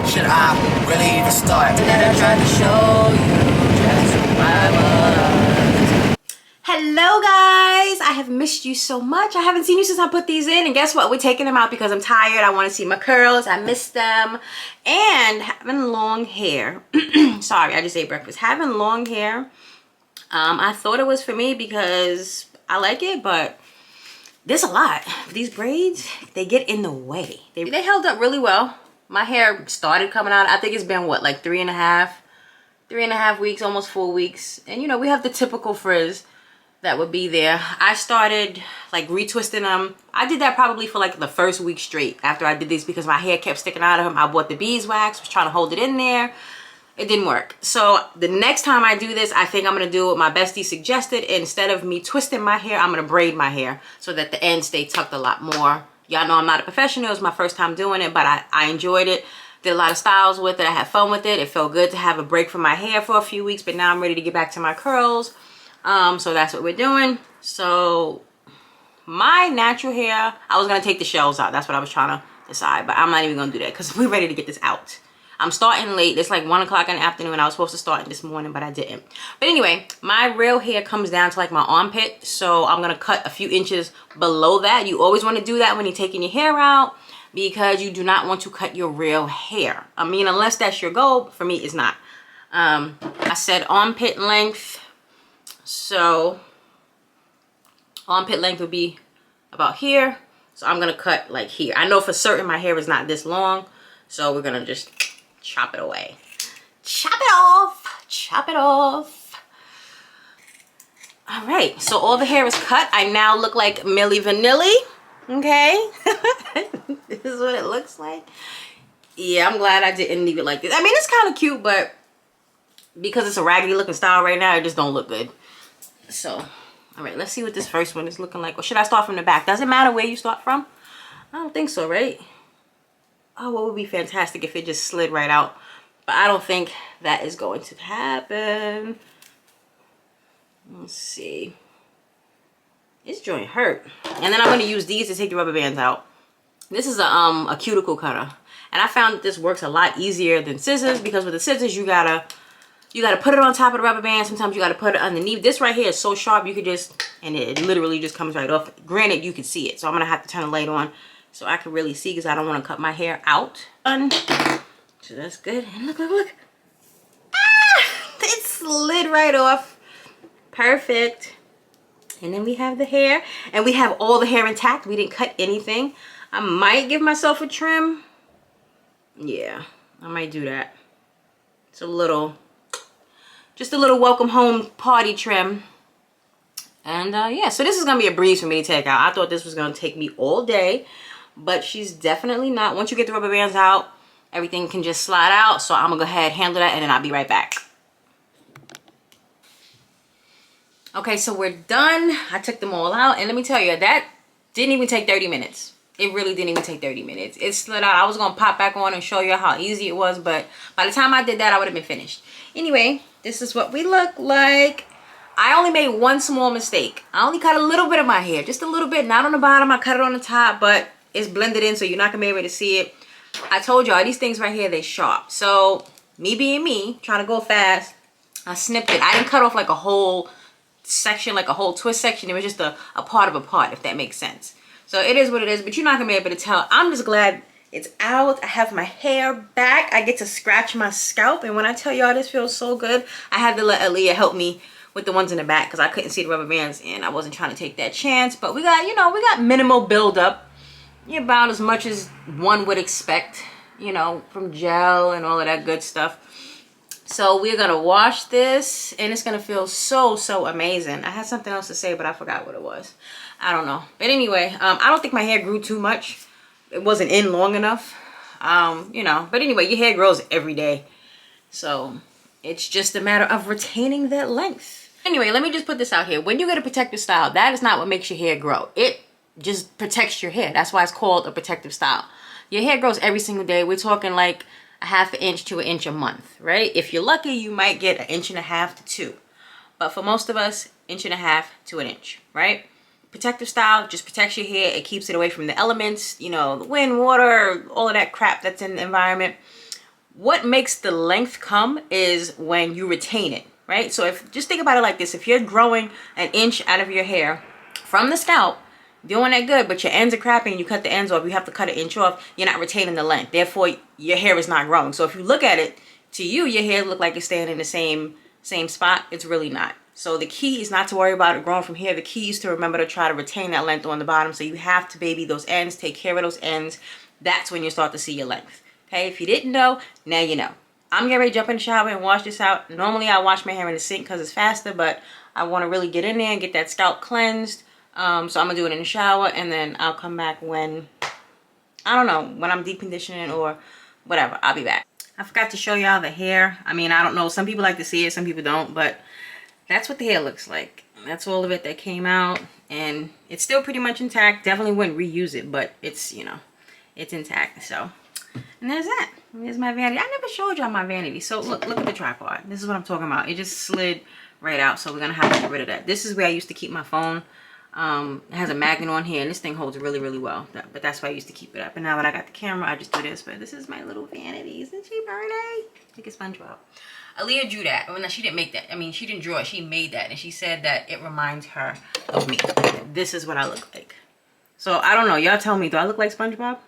Should I really even start? That I tried to show you just who I was. Hello guys, I have missed you so much. I haven't seen you since I put these in, and guess what? We're taking them out because I'm tired. I want to see my curls. I miss them. And having long hair. Sorry, I just ate breakfast. Having long hair, I thought it was for me because I like it, but there's a lot. These braids, they get in the way. They held up really well. My hair started coming out. I think it's been what, like 3.5 weeks, almost 4 weeks. And you know, we have the typical frizz that would be there. I started like retwisting them. I did that probably for like the first week straight after I did this because my hair kept sticking out of them. I bought the beeswax, was trying to hold it in there. It didn't work. So the next time I do this, I think I'm gonna do what my bestie suggested. Instead of me twisting my hair, I'm gonna braid my hair so that the ends stay tucked a lot more. Y'all know I'm not a professional. It was my first time doing it, but I enjoyed it. Did a lot of styles with it. I had fun with it. It felt good to have a break from my hair for a few weeks, but now I'm ready to get back to my curls. So that's what we're doing. So my natural hair, I was gonna take the shells out. That's what I was trying to decide, but I'm not even gonna do that because we're ready to get this out. I'm starting late. It's like 1 o'clock in the afternoon. I was supposed to start this morning, but I didn't. But anyway, my real hair comes down to like my armpit. So I'm going to cut a few inches below that. You always want to do that when you're taking your hair out because you do not want to cut your real hair. I mean, unless that's your goal. For me, it's not. I said armpit length. So armpit length would be about here. So I'm going to cut like here. I know for certain my hair is not this long. So we're going to just chop it away. Chop it off. Chop it off. All right. So all the hair is cut. I now look like Milli Vanilli. Okay. This is what it looks like. Yeah, I'm glad I didn't leave it like this. I mean, it's kind of cute, but because it's a raggedy looking style right now, it just don't look good. So, all right. Let's see what this first one is looking like. Or should I start from the back? Does it matter where you start from? I don't think so, right? Oh, what would be fantastic if it just slid right out. But I don't think that is going to happen. Let's see. This joint hurt. And then I'm going to use these to take the rubber bands out. This is a cuticle cutter. And I found that this works a lot easier than scissors because with the scissors you gotta put it on top of the rubber band. Sometimes you gotta put it underneath. This right here is so sharp you could just, and it literally just comes right off. Granted, you can see it. So I'm going to have to turn the light on so I can really see because I don't want to cut my hair out. So that's good. And look, look, look. Ah! It slid right off. Perfect. And then we have the hair. And we have all the hair intact. We didn't cut anything. I might give myself a trim. Yeah, I might do that. It's a little, just a little welcome home party trim. And yeah, so this is going to be a breeze for me to take out. I thought this was going to take me all day. But she's definitely not. Once you get the rubber bands out, everything can just slide out. So I'm going to go ahead and handle that and then I'll be right back. Okay, so we're done. I took them all out. And let me tell you, that didn't even take 30 minutes. It really didn't even take 30 minutes. It slid out. I was going to pop back on and show you how easy it was. But by the time I did that, I would have been finished. Anyway, this is what we look like. I only made one small mistake. I only cut a little bit of my hair. Just a little bit. Not on the bottom. I cut it on the top. But it's blended in, so you're not gonna be able to see it. I told y'all these things right here, they sharp. So me being me, trying to go fast, I snipped it. I didn't cut off like a whole section, like a whole twist section. It was just a part of a part, if that makes sense. So it is what it is, but you're not gonna be able to tell. I'm just glad it's out. I have my hair back. I get to scratch my scalp, and when I tell y'all this feels so good, I had to let Aaliyah help me with the ones in the back because I couldn't see the rubber bands and I wasn't trying to take that chance. But we got, you know, we got minimal buildup. About as much as one would expect, you know, from gel and all of that good stuff. So we're gonna wash this and it's gonna feel so amazing. I had something else to say, but I forgot what it was. I don't know. But anyway, I don't think my hair grew too much. It wasn't in long enough. You know, but anyway, your hair grows every day. So it's just a matter of retaining that length. Anyway, let me just put this out here. When you get a protective style, that is not what makes your hair grow. It just protects your hair. That's why it's called a protective style. Your hair grows every single day. We're talking like a ½ inch to an inch a month, right? If you're lucky, you might get 1.5 inches to 2. But for most of us, 1.5 inches to 1 inch, right? Protective style just protects your hair. It keeps it away from the elements, you know, the wind, water, all of that crap that's in the environment. what makes the length come is when you retain it, right? So if, just think about it like this. If you're growing an inch out of your hair from the scalp, doing that good, but your ends are crappy and you cut the ends off, you have to cut an inch off, you're not retaining the length. Therefore, your hair is not growing. So if you look at it, to you, your hair look like it's staying in the same spot. It's really not. So the key is not to worry about it growing from here. The key is to remember to try to retain that length on the bottom. So you have to baby those ends, take care of those ends. That's when you start to see your length. Okay, if you didn't know, now you know. I'm getting ready to jump in the shower and wash this out. Normally I wash my hair in the sink because it's faster, but I want to really get in there and get that scalp cleansed. So I'm going to do it in the shower, and then I'll come back when, I don't know, when I'm deep conditioning or whatever. I'll be back. I forgot to show y'all the hair. I mean, I don't know. Some people like to see it, some people don't, but that's what the hair looks like. That's all of it that came out, and it's still pretty much intact. Definitely wouldn't reuse it, but it's, you know, it's intact. So, and there's that. There's my vanity. I never showed y'all my vanity. So look at the tripod. This is what I'm talking about. It just slid right out, so we're gonna have to get rid of that. This is where I used to keep my phone. It has a magnet on here, and this thing holds really, really well. But that's why I used to keep it up. And now that I got the camera, I just do this. But this is my little vanity. Isn't she pretty? Like a SpongeBob. Aaliyah drew that. Well, no, she didn't make that. I mean, she didn't draw it. She made that. And she said that it reminds her of me. This is what I look like. So, I don't know. Y'all tell me. Do I look like SpongeBob?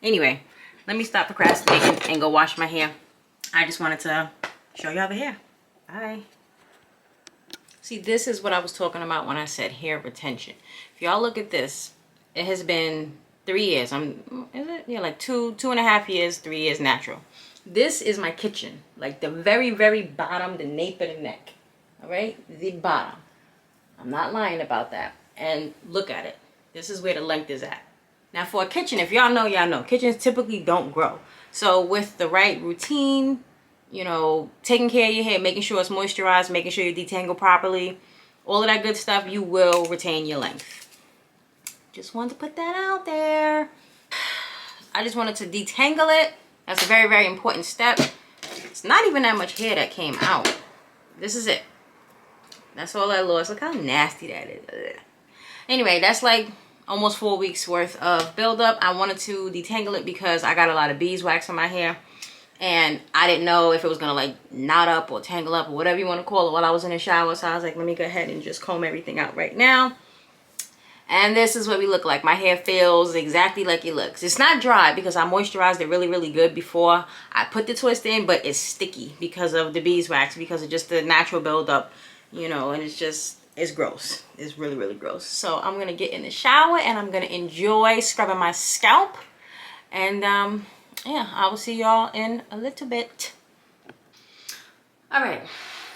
Anyway, let me stop procrastinating and go wash my hair. I just wanted to show y'all the hair. Bye. See, this is what I was talking about when I said hair retention. If y'all look at this, it has been 3 years. Is it? Yeah, like two and a half years, 3 years natural. This is my kitchen. Like the very, very bottom, the nape of the neck. All right? The bottom. I'm not lying about that. And look at it. This is where the length is at. Now for a kitchen, if y'all know, y'all know. Kitchens typically don't grow. So with the right routine, you know, taking care of your hair, making sure it's moisturized, making sure you detangle properly, all of that good stuff, you will retain your length. Just wanted to put that out there. I just wanted to detangle it. That's a very, very important step. It's not even that much hair that came out. This is it. That's all I lost. Look how nasty that is. Ugh. Anyway, that's like almost 4 weeks worth of buildup. I wanted to detangle it because I got a lot of beeswax in my hair. And I didn't know if it was going to like knot up or tangle up or whatever you want to call it while I was in the shower. So I was like, let me go ahead and just comb everything out right now. And this is what we look like. My hair feels exactly like it looks. It's not dry because I moisturized it really, really good before I put the twist in. But it's sticky because of the beeswax, because of just the natural buildup, you know. And it's just, it's gross. It's really, really gross. So I'm going to get in the shower and I'm going to enjoy scrubbing my scalp. And, yeah, I will see y'all in a little bit. All right,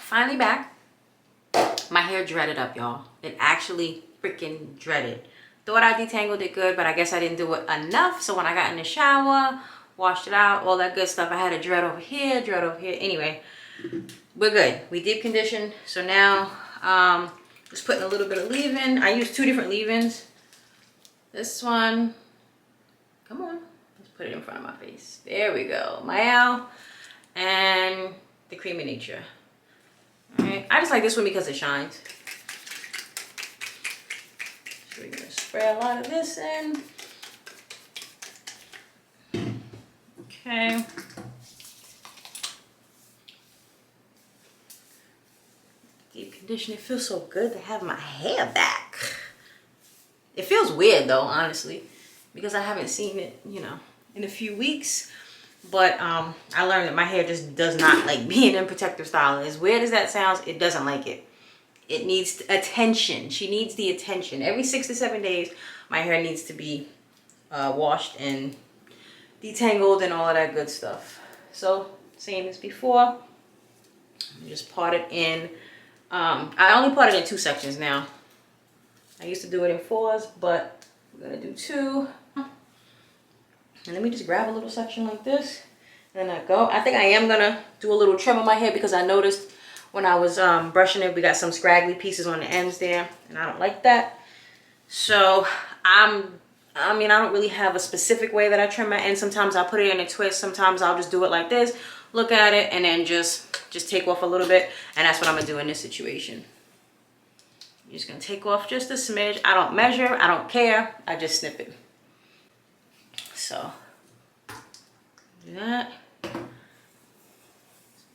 finally back. My hair dreaded up, y'all. It actually freaking dreaded. Thought I detangled it good, but I guess I didn't do it enough. So when I got in the shower, washed it out, all that good stuff, I had a dread over here, dread over here. Anyway, we're good. We deep conditioned. So now, just putting a little bit of leave-in. I use 2 different leave-ins. This one, come on. Put it in front of my face. There we go. Mayal and the Creamy Nature. Alright. I just like this one because it shines. So we're going to spray a lot of this in. Okay. Deep condition. It feels so good to have my hair back. It feels weird though, honestly, because I haven't seen it, you know, in a few weeks. But I learned that my hair just does not like being in protective styling. As weird as that sounds, it doesn't like it. It needs attention. She needs the attention. Every 6 to 7 days, my hair needs to be washed and detangled and all of that good stuff. So same as before. Just part it in. I only part it in 2 sections now. I used to do it in 4s, but we're gonna do 2. And let me just grab a little section like this. And then I go. I think I am gonna do a little trim on my hair because I noticed when I was brushing it, we got some scraggly pieces on the ends there, and I don't like that. So I mean, I don't really have a specific way that I trim my ends. Sometimes I'll put it in a twist. Sometimes I'll just do it like this, look at it, and then just take off a little bit. And that's what I'm gonna do in this situation. You're just gonna take off just a smidge. I don't measure, I don't care. I just snip it. So that.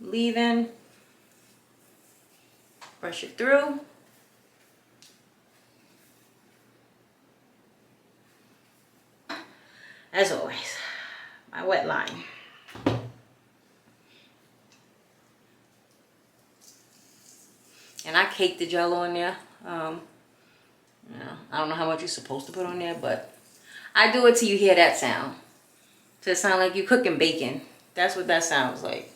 Leave-in. Brush it through. As always, my wet line. And I caked the Jell-O in there. You know, I don't know how much you're supposed to put on there, but I do it till you hear that sound. So it sounds like you're cooking bacon. That's what that sounds like.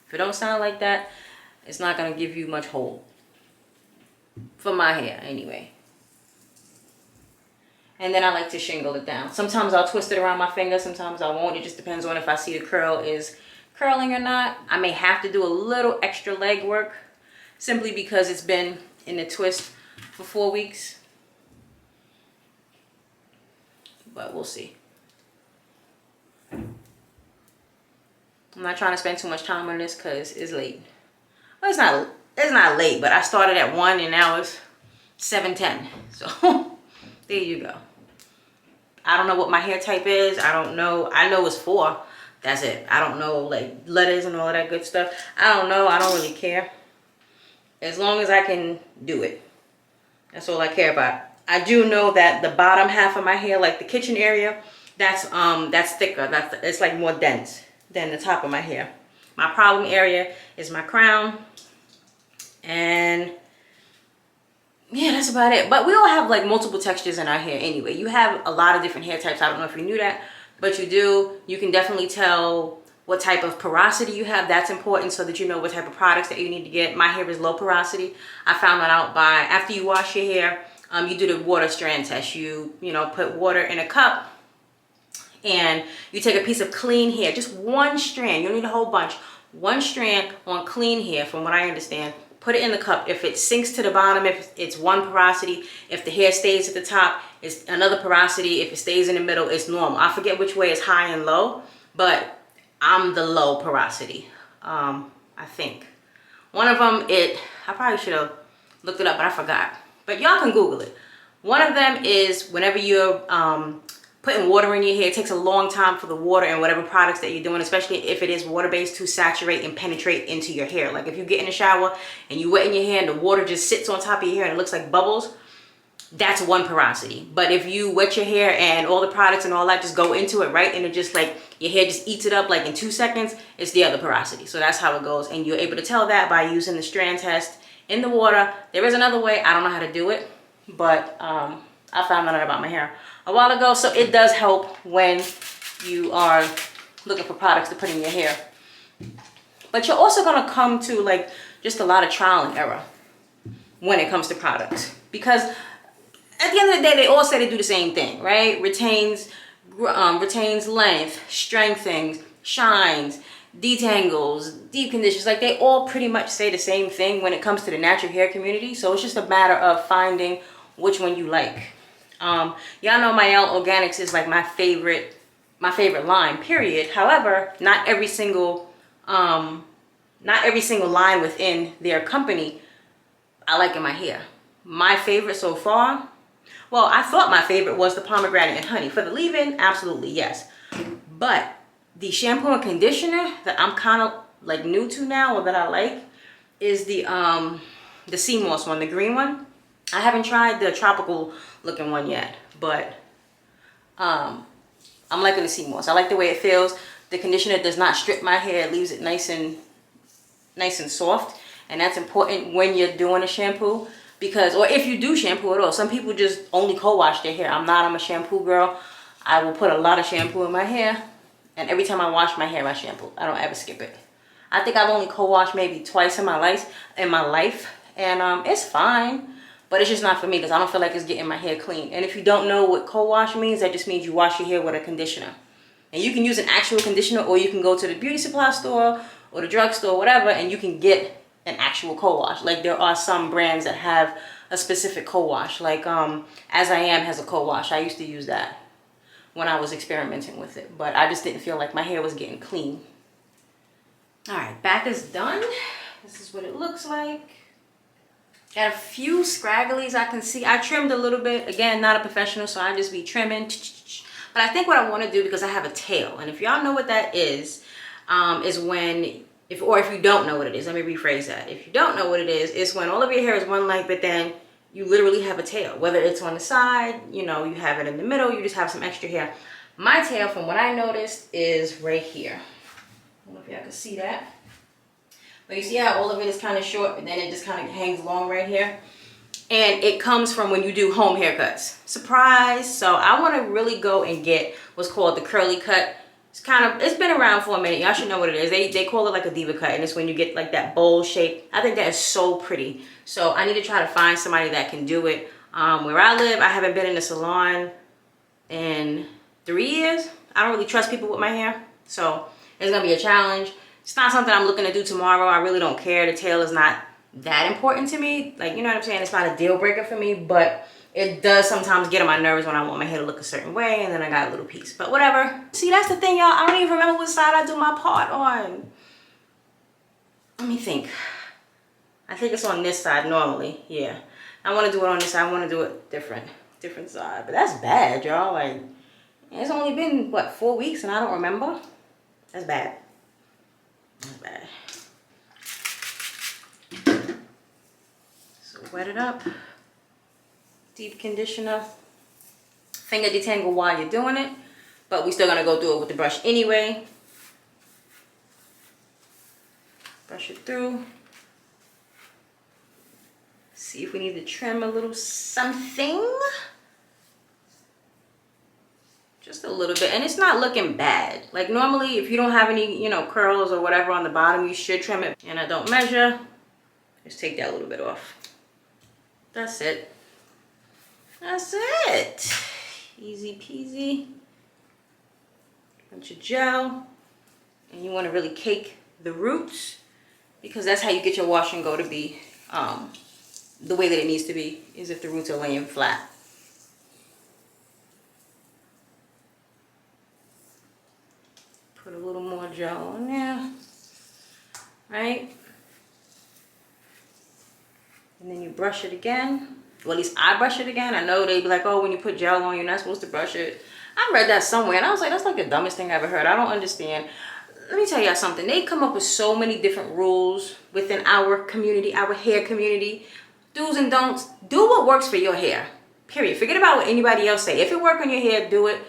If it don't sound like that, it's not gonna give you much hold. For my hair, anyway. And then I like to shingle it down. Sometimes I'll twist it around my finger, sometimes I won't. It just depends on if I see the curl is curling or not. I may have to do a little extra leg work simply because it's been in the twist for 4 weeks. But we'll see. I'm not trying to spend too much time on this because it's late. Well, it's not late, but I started at 1 and now it's 7:10. So there you go. I don't know what my hair type is. I don't know. I know it's 4. That's it. I don't know like letters and all of that good stuff. I don't know. I don't really care. As long as I can do it. That's all I care about. I do know that the bottom half of my hair, like the kitchen area, that's thicker. It's like more dense than the top of my hair. My problem area is my crown. And yeah, that's about it. But we all have like multiple textures in our hair anyway. You have a lot of different hair types. I don't know if you knew that, but you do. You can definitely tell what type of porosity you have. That's important so that you know what type of products that you need to get. My hair is low porosity. I found that out by after you wash your hair, you do the water strand test. You know, put water in a cup and you take a piece of clean hair, just one strand. You don't need a whole bunch. One strand on clean hair, from what I understand. Put it in the cup. If it sinks to the bottom, if it's one porosity, if the hair stays at the top, it's another porosity. If it stays in the middle, it's normal. I forget which way is high and low, but I'm the low porosity, I think. One of them, I probably should have looked it up, but I forgot. But y'all can Google it. One of them is whenever you're putting water in your hair, it takes a long time for the water and whatever products that you're doing, especially if it is water-based, to saturate and penetrate into your hair. Like if you get in the shower and you wet in your hair and the water just sits on top of your hair and it looks like bubbles, that's one porosity. But if you wet your hair and all the products and all that just go into it, right, and it just like your hair just eats it up like in 2 seconds, it's the other porosity. So that's how it goes, and you're able to tell that by using the strand test in the water. There is another way. I don't know how to do it, but I found out about my hair a while ago. So it does help when you are looking for products to put in your hair. But you're also gonna come to like just a lot of trial and error when it comes to products, because at the end of the day, they all say they do the same thing, right? Retains length, strengthens, shines, detangles, deep conditions. Like they all pretty much say the same thing when it comes to the natural hair community. So it's just a matter of finding which one you like. Y'all know my Organics is like my favorite line, period. However, not every single line within their company I like in my hair. My favorite so far, well, I thought my favorite was the pomegranate and honey. For the leave-in, absolutely yes. But the shampoo and conditioner that I'm kind of like new to now, or that I like, is the sea moss one, the green one. I haven't tried the tropical looking one yet, but I'm liking the sea moss. I like the way it feels. The conditioner does not strip my hair. It leaves it nice and soft, and that's important when you're doing a shampoo. Because, or if you do shampoo at all, some people just only co-wash their hair. I'm a shampoo girl. I will put a lot of shampoo in my hair, and every time I wash my hair, I shampoo. I don't ever skip it. I think I've only co-washed maybe twice in my life, and it's fine, but it's just not for me because I don't feel like it's getting my hair clean. And if you don't know what co-wash means, that just means you wash your hair with a conditioner. And you can use an actual conditioner, or you can go to the beauty supply store or the drugstore, whatever, and you can get an actual co-wash. Like there are some brands that have a specific co-wash. Like As I Am has a co-wash. I used to use that when I was experimenting with it, but I just didn't feel like my hair was getting clean. All right, back is done. This is what it looks like. Got a few scragglies I can see. I trimmed a little bit. Again, not a professional, so I just be trimming. But I think what I want to do, because I have a tail, and if y'all know what that is when, if you don't know what it is, let me rephrase that. If you don't know what it is, it's when all of your hair is one length, but then you literally have a tail. Whether it's on the side, you know, you have it in the middle, you just have some extra hair. My tail, from what I noticed, is right here. I don't know if y'all can see that. But you see how all of it is kind of short, and then it just kind of hangs long right here? And it comes from when you do home haircuts. Surprise! So I want to really go and get what's called the curly cut. It's been around for a minute. Y'all should know what it is. They call it like a diva cut, and it's when you get like that bowl shape. I think that is so pretty. So I need to try to find somebody that can do it. Where I live, I haven't been in a salon in 3 years. I don't really trust people with my hair, so it's gonna be a challenge. It's not something I'm looking to do tomorrow. I really don't care. The tail is not that important to me. Like, you know what I'm saying? It's not a deal breaker for me, but it does sometimes get on my nerves when I want my hair to look a certain way, and then I got a little piece. But whatever. See, that's the thing, y'all. I don't even remember what side I do my part on. Let me think. I think it's on this side normally. Yeah. I want to do it on this side. I want to do it different side. But that's bad, y'all. Like, it's only been, what, 4 weeks, and I don't remember? That's bad. That's bad. So wet it up. Deep conditioner. Finger detangle while you're doing it. But we're still going to go through it with the brush anyway. Brush it through. See if we need to trim a little something. Just a little bit. And it's not looking bad. Like normally, if you don't have any, you know, curls or whatever on the bottom, you should trim it. And I don't measure. Just take that little bit off. That's it. That's it. Easy peasy. Bunch of gel. And you want to really cake the roots, because that's how you get your wash and go to be the way that it needs to be, is if the roots are laying flat. Put a little more gel on there, right? And then you brush it again. Well, at least I brush it again. I know they be like, oh, when you put gel on, you're not supposed to brush it. I read that somewhere, and I was like, that's like the dumbest thing I ever heard. I don't understand. Let me tell y'all something. They come up with so many different rules within our community, our hair community. Do's and don'ts. Do what works for your hair. Period. Forget about what anybody else say. If it works on your hair, do it.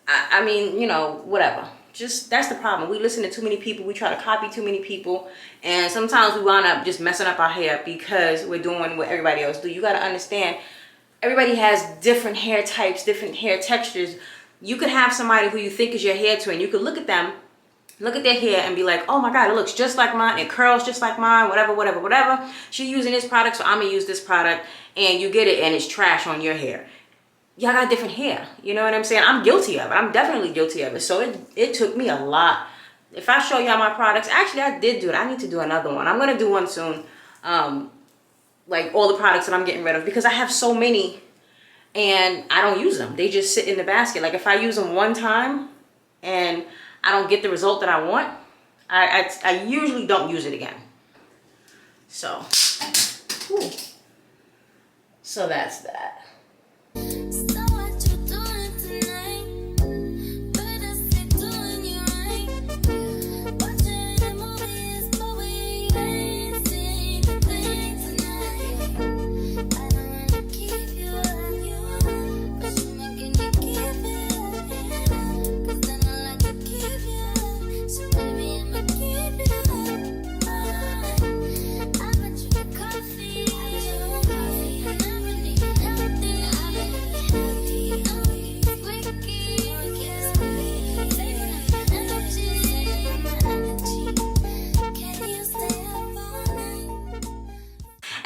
I mean, you know, whatever. Just, that's the problem. We listen to too many people. We try to copy too many people. And sometimes we wind up just messing up our hair because we're doing what everybody else do. You got to understand, everybody has different hair types, different hair textures. You could have somebody who you think is your hair twin. You could look at them, look at their hair and be like, oh my God, it looks just like mine. It curls just like mine, whatever, whatever, whatever. She's using this product, so I'm going to use this product. And you get it and it's trash on your hair. Y'all got different hair. You know what I'm saying? I'm guilty of it. I'm definitely guilty of it. So it took me a lot. If I show y'all my products, actually I did do it. I need to do another one. I'm going to do one soon. Like all the products that I'm getting rid of, because I have so many and I don't use them. They just sit in the basket. Like if I use them one time and I don't get the result that I want, I usually don't use it again. So, whew. So that's that.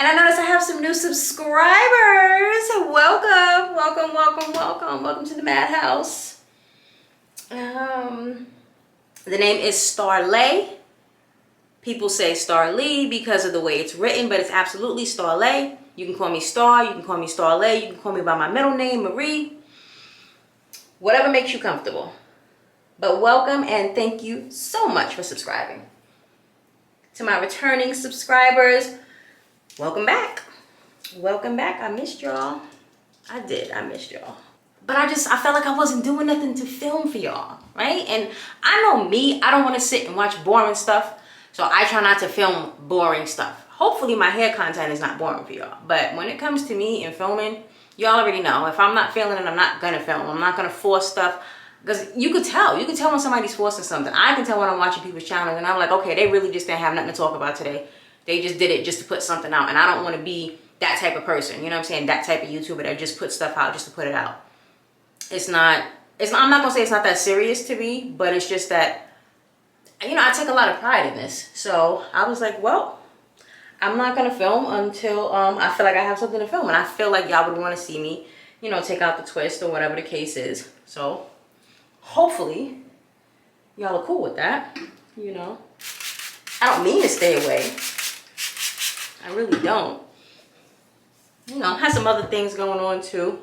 And I noticed I have some new subscribers. Welcome, welcome, welcome, welcome. Welcome to the madhouse. The name is Starleigh. People say Starleigh because of the way it's written, but it's absolutely Starleigh. You can call me Star, you can call me Starleigh, you can call me by my middle name, Marie. Whatever makes you comfortable. But welcome and thank you so much for subscribing. To my returning subscribers, welcome back. Welcome back. I missed y'all. I did. I missed y'all. but I felt like I wasn't doing nothing to film for y'all, right? And I know me, I don't want to sit and watch boring stuff, so I try not to film boring stuff. Hopefully my hair content is not boring for y'all, but when it comes to me and filming, y'all already know, if I'm not feeling it, I'm not gonna film. I'm not gonna force stuff, because you could tell when somebody's forcing something. I can tell when I'm watching people's channels and I'm like, okay, they really just didn't have nothing to talk about today. They just did it just to put something out, and I don't want to be that type of person, you know what I'm saying? That type of YouTuber that just puts stuff out just to put it out. I'm not gonna say it's not that serious to me, but it's just that, you know, I take a lot of pride in this. So I was like, well, I'm not gonna film until I feel like I have something to film, and I feel like y'all would want to see me, you know, take out the twist or whatever the case is. So hopefully y'all are cool with that. You know, I don't mean to stay away. I really don't. You know, have some other things going on too.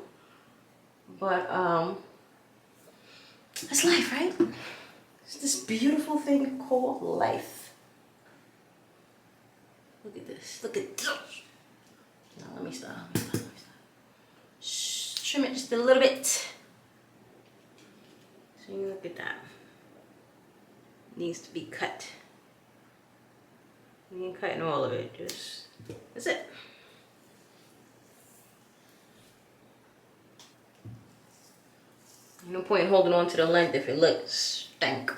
But it's life, right? It's this beautiful thing called life. Look at this. Look at this. No, let me stop. Shh, trim it just a little bit. So you look at that. Needs to be cut. You ain't cutting all of it. Just, that's it. No point in holding on to the length if it looks stank.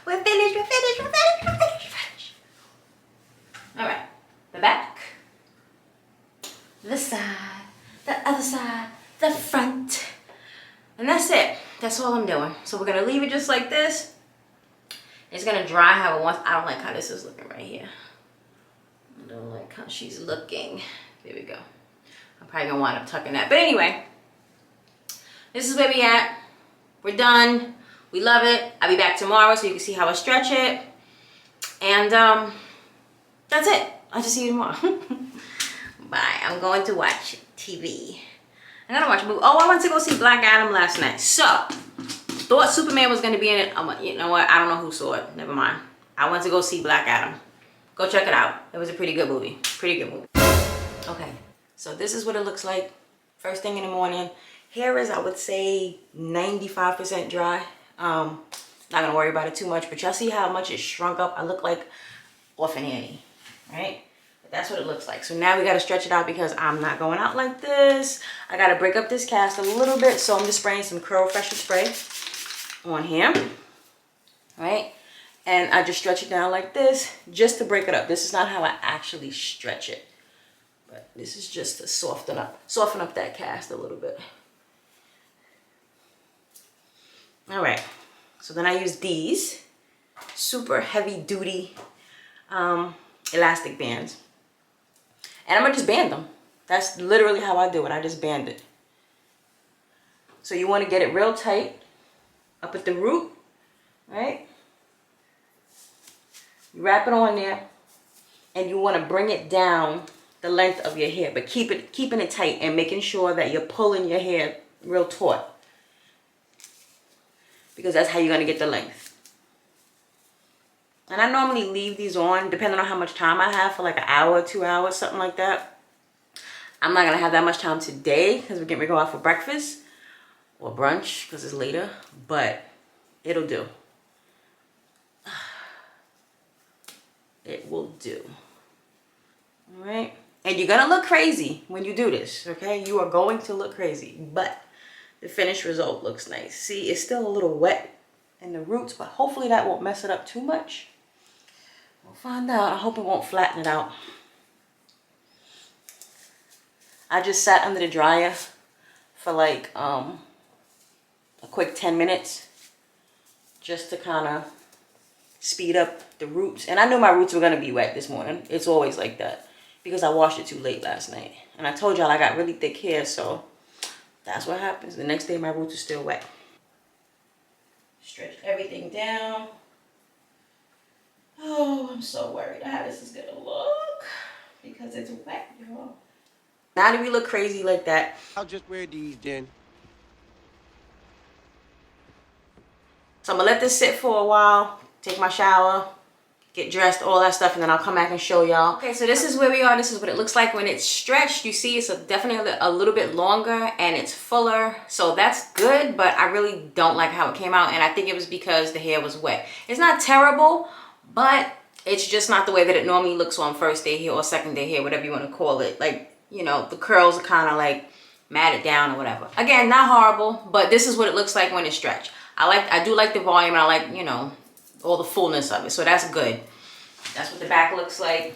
We're finished, we're finished, we're finished, we're finished, we're finished. Alright, the back, the side, the other side, the front. And that's it. That's all I'm doing. So we're gonna leave it just like this. It's gonna dry how it wants. I don't like how this is looking right here. I don't like how she's looking. There we go. I'm probably gonna wind up tucking that. But anyway, this is where we at. We're done. We love it. I'll be back tomorrow so you can see how I stretch it. And that's it. I'll just see you tomorrow. Bye. I'm going to watch TV. I'm gonna watch a movie. Oh, I went to go see Black Adam last night. So, thought Superman was gonna be in it. You know what? I don't know who saw it. Never mind. I went to go see Black Adam. Go check it out. It was a pretty good movie. Pretty good movie. Okay. So this is what it looks like. First thing in the morning. Hair is, I would say, 95% dry. Not gonna worry about it too much, but y'all see how much it shrunk up? I look like Orphan Annie, right? But that's what it looks like. So now we gotta stretch it out because I'm not going out like this. I gotta break up this cast a little bit, so I'm just spraying some Curl Fresher spray on here, right? And I just stretch it down like this just to break it up. This is not how I actually stretch it, but this is just to soften up that cast a little bit. All right, so then I use these super heavy duty elastic bands, and I'm gonna just band them. That's literally how I do it. I just band it. So you want to get it real tight up at the root, right? You wrap it on there, and you want to bring it down the length of your hair, but keeping it tight and making sure that you're pulling your hair real taut, because that's how you're going to get the length. And I normally leave these on, depending on how much time I have, for like an hour, 2 hours, something like that. I'm not going to have that much time today because we're getting ready to go out for breakfast or brunch because it's later, but it'll do. It will do. All right? And you're going to look crazy when you do this, okay? You are going to look crazy, but the finished result looks nice. See, it's still a little wet in the roots, but hopefully that won't mess it up too much. We'll find out. I hope it won't flatten it out. I just sat under the dryer for like a quick 10 minutes just to kind of speed up the roots. And I knew my roots were going to be wet this morning. It's always like that because I washed it too late last night. And I told y'all I got really thick hair, so that's what happens. The next day my roots are still wet. Stretch everything down. Oh, I'm so worried how this is gonna look because it's wet, y'all. Now that we look crazy like that, I'll just wear these then. so I'm gonna let this sit for a while, take my shower, get dressed, all that stuff, and then I'll come back and show y'all. Okay, so this is where we are. This is what it looks like when it's stretched. You see it's definitely a little bit longer and it's fuller, so that's good, but I really don't like how it came out, and I think it was because the hair was wet. It's not terrible, but it's just not the way that it normally looks on first day hair or second day hair, whatever you want to call it. Like, you know, the curls are kind of like matted down or whatever. Again, not horrible, but this is what it looks like when it's stretched. I do like the volume, and I like, you know, all the fullness of it, so that's good. That's what the back looks like.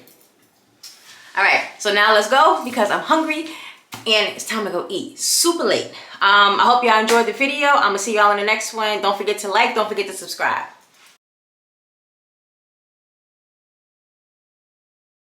All right, so now let's go because I'm hungry and it's time to go eat. Super late. I hope y'all enjoyed the video. I'm gonna see y'all in the next one. Don't forget to like, don't forget to subscribe.